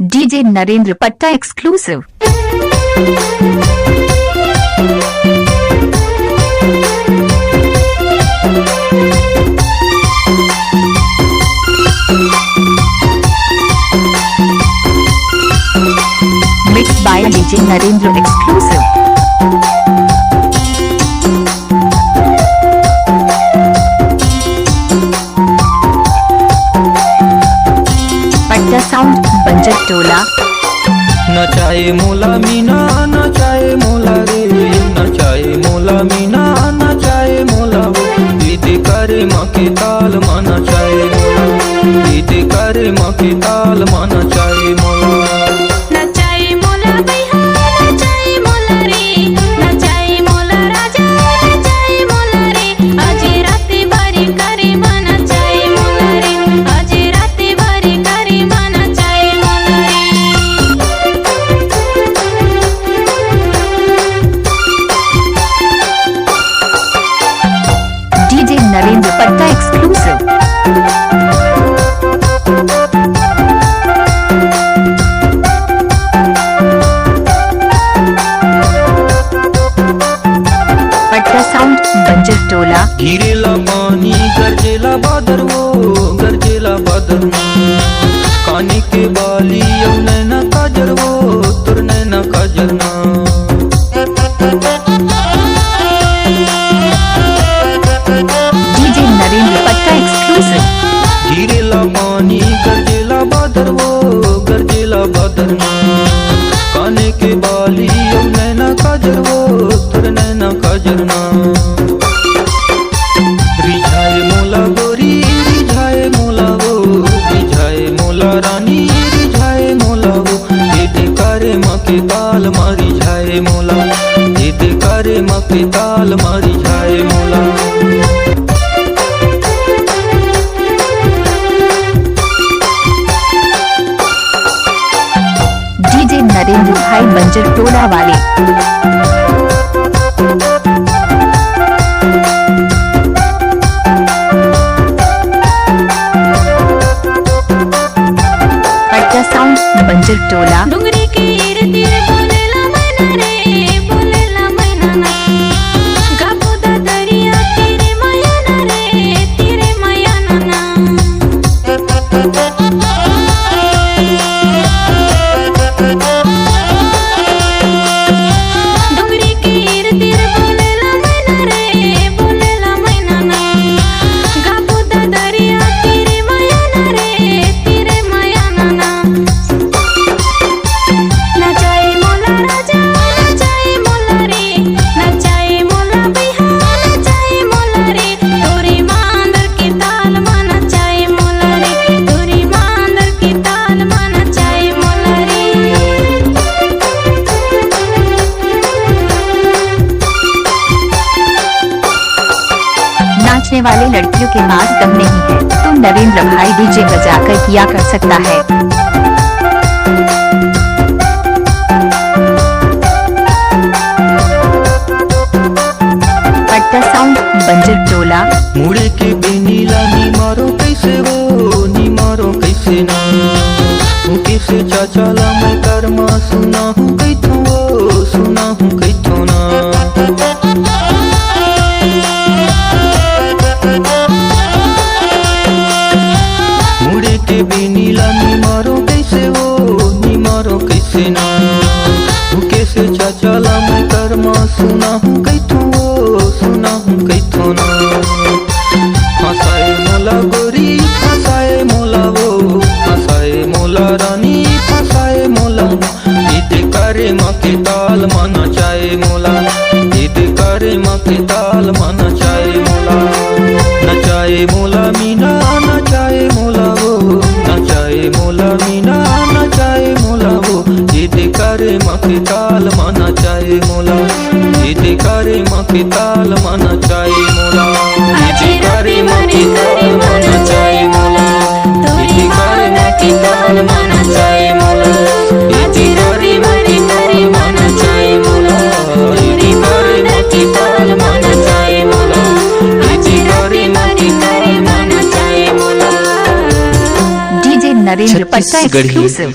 DJ Narendra पट्टा exclusive. Mix by DJ Narendra exclusive. पट्टा sound बंजर टोला। नचाए मोला मीना नचाए मोला रे, नचाए मोला मीना नचाए मोला वो, दीदी करे मके ताल मा नचाए मोला, दीदी करे मके ताल मा नचाए मोला। नचाए मोला भैया नचाए मोला रे, नचाए मोला राजा नचाए मोला रे, आज राते बारी करे मा नचाए मोला रे, आज राते बारी करे मा नचाए मोला रे। डीजे नरेंद्र पट्टा एक्सक्लूसिव। पट्टा साउंड बंजर टोला। गिरेला पानी गरजेला बादर वो, गरजेला बादर कानी के बाली यौ नैना काजर वो, तुर नैना काजर ना। डीजे नरेंद्र पट्टा एक्सक्लूसिव। गिरेला पानी गरजेला बादर वो, गरजेला बादर काने के बाली यौ नैना काजर वो, तुर नैना काजर ना। रिझाए मोला गोरी रिझाए मोला वो, रिझाए मोला रानी रिझाए मोला वो, दीदी करे मके ताल मारी झाए मोला, दीदी करे मके ताल मारी झाए मोला। डीजे नरेंद्र भाई बंजर टोला वाले। पट्टा साउंड बंजर टोला। डुंगरी के इर्द गिर्द बोलेला मैना रे, बोलेला मैना ना, गाबो दा दरिया तेरे माया ना रे, तेरे माया ना ना। डुंगरी के इर्द गिर्द बोलेला मैना रे, बोलेला मैना ना, गाबो दा दरिया तेरे माया ना रे, तेरे माया ना ना। नचाए मोला राजा नचाए मोला रे, नचाए मोला भैया नचाए मोला रे, तोरी मांदर की ताल मा नचाए मोला रे, तोरी मांदर की ताल मा नचाए मोला रे। नाचने वाले लड़कियों के पास दम नहीं है तो नरेंद्र भाई डीजे बजाकर किया कर सकता है। पट्टा साउंड बंजर टोला। मुड़े के बेनीला नी मारो कैसे वो, नी मारो कैसे ना, हूँ कैसे चाचाला मैं कर्मा सुना हूँ कैथो वो, सुना हूँ कैथो ना। मुड़े के बेनीला नी मारो कैसे वो, नी मारो कैसे ना, हूँ कैसे चाचाला मैं कर्मा सुना हूँ कैथो वो, सुना हूँ कैथो ना। फसाए मोला गोरी फसाए मोला वो, फसाए मोला रानी फसाए मोला वो, दीदी करे मके ताल मा नचाए मोला, दीदी करे मके ताल मा नचाए मोला। नचाए मोला मीना नचाए मोला वो, नचाए मोला मीना नचाए मोला वो, दीदी करे मके ताल मा नचाए मोला, दीदी करे मके ताल मा नचाए मोला, दीदी करे मके ताल मा नचाए मोला, दीदी करे मके ताल मा नचाए मोला, दीदी करे मके ताल मा नचाए मोला, दीदी करे मके ताल मा नचाए मोला, दीदी करे मके ताल मा नचाए मोला। नरेंद्र पट्टा एक्सक्लूसिव।